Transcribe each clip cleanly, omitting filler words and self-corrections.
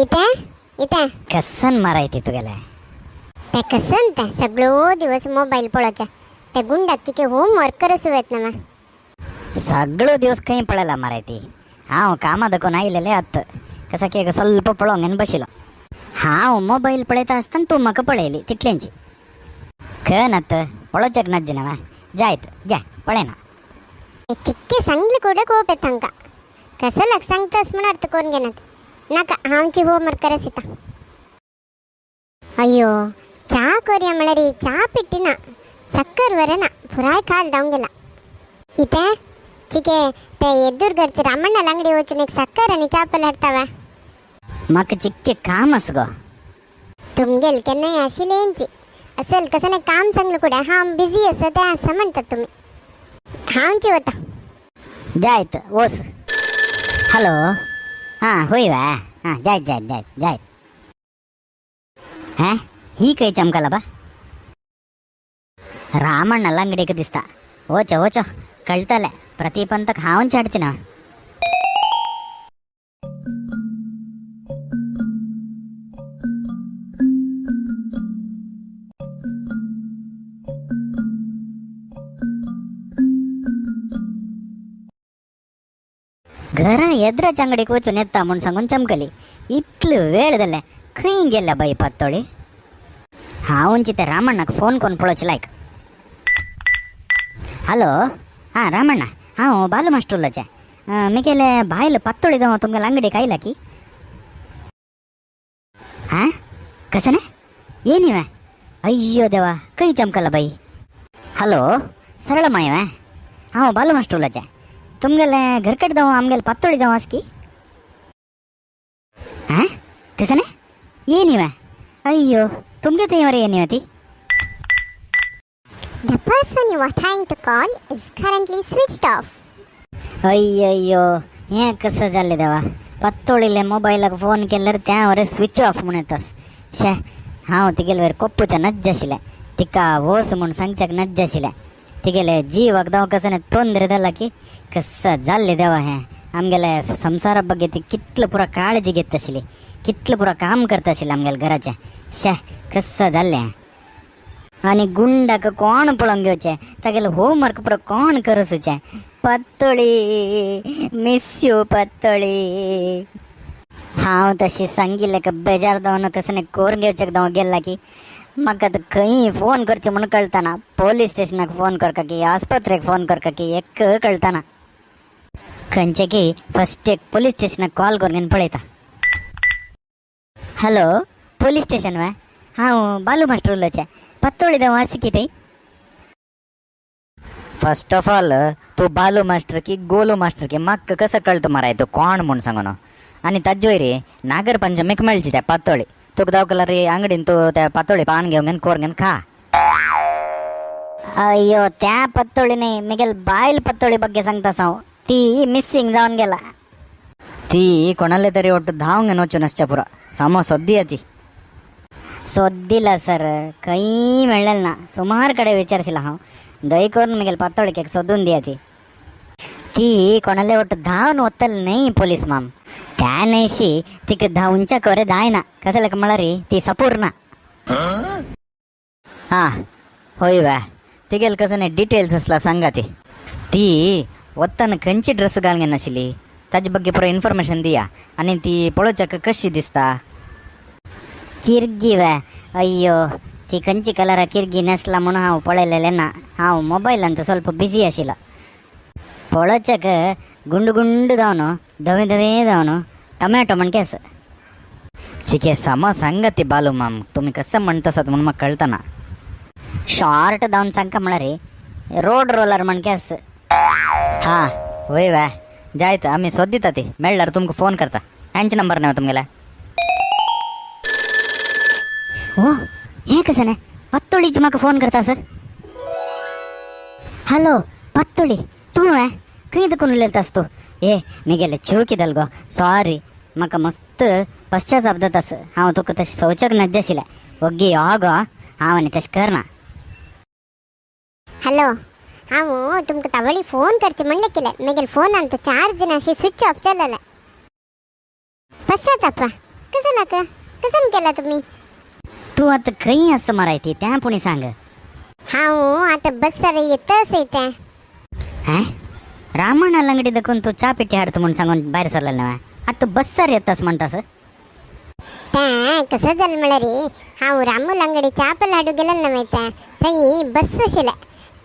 इथे इथे कसन मारायती तुगेला त्या कसं त्या सगळं दिवस मोबाईल पळायचा त्या गुंडात तिके होमवर्क करसू येत ना सगळं दिवस काही पळायला मारायती हांव कामादको आयलेले आत कसा की ಸ್ವಲ್ಪ पळोंगेन बशिलो हांव मोबाईल पळयता आसतना तूं म्हाका पळयली तितल्यांची खनात पळोवचेक नज्जिनवा जायत जा पळयना चिक्के सांगले ಕೂಡ ಕೋಪ ತಂಕ ಕಸಲಕ್ सांगतास म्हणून अर्थ कोण घेणार नाका आमची होमवर्क करसिता अय्यो चा कोरिया मळरी चा पिट्टिना सक्कर वरना पुराय काल दावंगेला इथे चिके ते ಎದುರುಗಡ್ಚ ರಾಮಣ್ಣನ ಅಂಗಡಿ ಹೋಚುನಿಗೆ सक्कर आणि चापल हडतावा म्हाका चिक्के काम आस गो तुमगेल केन्नाय आशिल्लेंची असल कसं काम सांगलं कुठे हा बिझी असं त्या असं म्हणतात तुम्ही हांची होता जायत ओस हॅलो हां होय वा हां जायत जायत जायत जायत हां ही काही चमकाला बा ರಾಮಣ್ಣಲ್ಲ ಅಂಗಡಿಗೆ ದಿಸ್ತಾ ಓಚೋ ಓಚೋ ಕಳ್ತಲೆ ಪ್ರತಿಪಂತಕ್ಕೆ ಹಾವನ್ ಚಾಡ್ಚಿನ घर ಎದ್ರಚ ಅಂಗಡಿಗೆ ಹೋಚು ನೆತ್ತ ಮುಣ್ಸಂಗೊಂದು ಚಮಕಲಿ ಇತ್ಲು ವೇಳದಲ್ಲೇ ಕೈಂಗೆಲ್ಲ ಬೈ ಪತ್ತೋಳಿ ಹಾವುಂಚಿತೆ ರಾಮಣ್ಣಕ್ಕೆ ಫೋನ್ ಕೊಂಡು ಪೊಳಚು ಲೈಕ್ ಹಲೋ ಹಾಂ ರಾಮಣ್ಣ ಹಾಂ ಬಾಲು ಮಾಸ್ಟರ್ಲಚೆ ಮಿಗೆಲೆ ಬಾಯಿಲು ಪತ್ತೊಳಿದವ ತುಂಗಲ ಅಂಗಡಿ ಕಾಯ್ಲಾಕಿ ಹಾಂ ಕಸನೆ ಏನಿವ ಅಯ್ಯೋ ದೇವ ಕೈ ಚಮಕಲ್ಲ ಬೈ ಹಲೋ सरळ मायवा हां बालू मास्टरलाचे तुमगेले घर कट्टदव आमगेले पत्तोळिदव आसकी हां कसने ಏನಿವ ಅಯ್ಯೋ तुमगे तेवर ಏನಿವತಿ The person you are trying to call is currently switched off. अय्यो हें कसं जाल्लें देवा पत्तोळिल्ले मोबायलाक फोन केल्यार त्या वरे स्विच ऑफ म्हूण येतास शे हांव तिगेले वयर कोप्पूचे नज्ज आशिल्लें तिका वोस म्हूण सांगच्याक नज्ज आशिल्लें तिगेले जीवाक दाव कसं ತೊಂದರೆ जाला की कसं जाल्लें देवा हें आमगेले संवसारा ಬಗ್ಗೆ ती कितलो पुरा काळजी घेत आशिल्ली कितलो पुरा काम करता आशिल्लें आमगेले घराचें शे कसं जाल्लें आनी गुंडाक कोण पळोवंक घेवचें तागेलें होमवर्क पुरो कोण करसूचें पत्तोळी मिस यू पत्तोळी हांव तशी सांगिल्लें बेजार जावन कसं कोर घेवचेक दाव गेला की म्हाका आतां खंयी फोन करचें म्हूण कळतना पोलीस स्टेशनाक फोन करका की आस्पत्रेक फोन करका की एक कळतना खंयचे की फस्ट एक पोलीस स्टेशनाक कॉल करून घेवन पळयता हॅलो पोलीस स्टेशन वा हांव बालू मास्टर उलयचें पत्तोळिदव आसा कितें फस्ट ऑफ ऑल तूं बालू मास्टर की गोलू मास्टर की म्हाका कसं कळटा मराय तूं कोण म्हूण सांगून आनी ताजे वयरी नागर पंचमीक मेळची त्या पत्तोळी तुका दावकला रे अंगडीन तूं त्या पत्तोळी पान घेवन कोर घेवन खा अय्यो त्या पत्तोळी न्ही मिगेल बायल पत्तोळी ಬಗ್ಗೆ सांगता हांव ती मिस्सिंग जावन गेला ती कोणाले तरी ಒಟ್ಟು धांव घेवन वचून आसच्या पुरो सामो सोद्दी ती सोद्दिला सर खंय मेळ्ळेलें ना सुमार कडेन विचारसिला हांव दय करून मिगेल पत्तोळीक एक सोदून दिया ती कोणाले ಒಟ್ಟು धांवन वतली न्ही पोलीस माम त्या न्हयशी तिका धांवच्या कोरे दायना कसले म्हळ्यार ती सपूर्ण हां होय वा तिगेल कसं डिटेल्स आसला सांगा ती वत्ताना खंयची ड्रेस घालून आशिल्ली ताजे ಬಗ್ಗೆ पुरो इन्फॉर्मेशन दिया आनी ती पळोवच्याक कशी दिसता किरगी वा अय्यो ती खंयची कलरा किरगी नेसला म्हणून हांव पळयलेलें ना हांव मोबायलांत ಸ್ವಲ್ಪ बिजी आशिल्लो पळोवच्याक गुंड गुंड जावन धवे धवे जावन टमॅटो म्हण केस चिके सामो सांगा ती बालू माम तुम्ही कसं म्हणतासात म्हणून म्हाका कळतना शॉर्ट जावन सांगता म्हळ्यार रोड रोलर म्हण केस हां होय वा जायत आमी सोदिता ती मेळ्ळ्यार तुमकां फोन करता हांचे नंबर नाव तुमगेला ओ हें कसं न्ही पत्तोळीची म्हाका फोन करता सर हॅलो पत्तोळी तूं वे खंय देखून उलयतास तूं ए मिगेले चूक गो सॉरी म्हाका मस्त पश्चाताप जातास हांव तुका तशें सोंवच्याक नज्ज आशिल्लें ओग्गी यो गो हांव आनी तशें करना हॅलो हांव तुमकां तावळी फोन करचें म्हणलें केलें मागीर फोनान तो चार्ज नाशी स्विच ऑफ जालेलें पश्चाताप कसन केला तुम्ही? तू आता खंय असं मारायती त्या पुणी सांग. हांव आता बस्सार येतच येते. हा रामಣ್ಣ अंगडी दखून तू चहा पिठी हाडतो म्हणून सांगून बाहेर सरलेलं ना. आता बस्सार येतास म्हणतास. त्या कसं झालं म्हणा रे, हांव रामूल अंगडी चापल हाडू गेलेलं ना माहिती थंय बस आशिल्ले.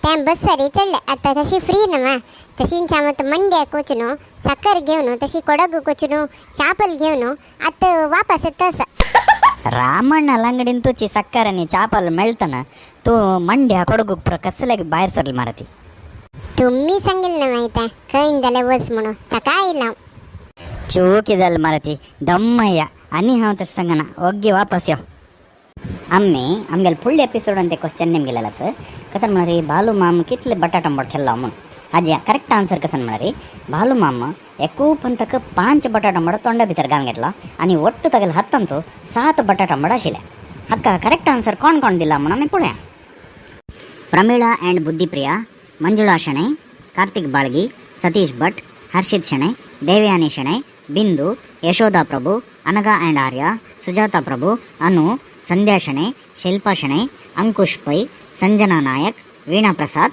त्या बस्सारी चढले. आता तशी फ्री ना तशी मत मंड्या कोचनो साखर घेऊन तशी ಕೊಡಗು कोचनो चापल घेऊन आता वापस येतस. रामಣ್ಣ अंगडीन तुझी सक्कर आणि चापल मिळताना तू मंड्या ಕೊಡಗು कसल्या बाहेर सरल मारती. तुम्ही सांगेल ना माहिती खंय वस म्हणून तर काय लाव चूकिदल मारती दಮ್ಮಯ್ಯ आणि हांव तशें सांगना ओग्गी वापस यो. आमगेल फुडले एपिसोड ते क्वेश्चन निमगेलेला सर कसन म्हणा रे बालू माम कितले बटाटा आंबट खेळला म्हणून. हाजी करेक्ट आन्सर कसन म्हणा रे बालू माम एकूपन तक 5 बटाटा आंबट तोंडा भितर घालून घेतला आणि ಒಟ್ಟು तगेल हत्तंतू 7 बटाटा आंबट आशिल्ले. हक्का करेक्ट आन्सर कोण दिला म्हणून आमी पळया. प्रमिळा अँड बुद्धिप्रिया, मंजुळा शणै, कार्तिक बाळगी, सतीश भट, हर्षित शणै, देवयानी शणै, बिंदू, यशोदा प्रभू, अनघा अँड आर्य, सुजाता प्रभू, अनु, संध्या शणै, शिल्पा शणै, अंकुश पै, संजना नायक, वीणा प्रसाद,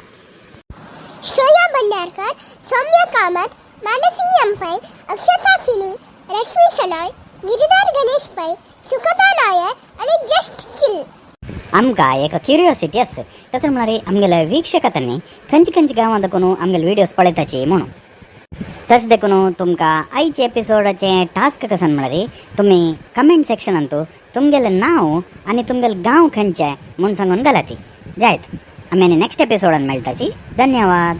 श्रेया भंडारकर, सौम्या कामत, मानसी एम पै, अक्षता किनी, रश्मी शनाय, गिरिधर गणेश पै, सुखदा नायर आणि जस्ट चिल. आमकां एक क्युरियोसिटी आसा कसं म्हणा रे आमगेल्या वीक्षकांनी खंयची गांवां दाखोवन आमगेले व्हिडियोज पळयताचे म्हणून. तशें देखून तुमकां आयचे एपिसोडाचे टास्क कसन म्हणा रे तुमी कमेंट सेक्शनांत तुमगेलें नांव आनी तुमगेलें गांव खंयचें म्हूण सांगून घालाती. जायत आमी आनी नेक्स्ट एपिसोडान मेळटाची. धन्यवाद.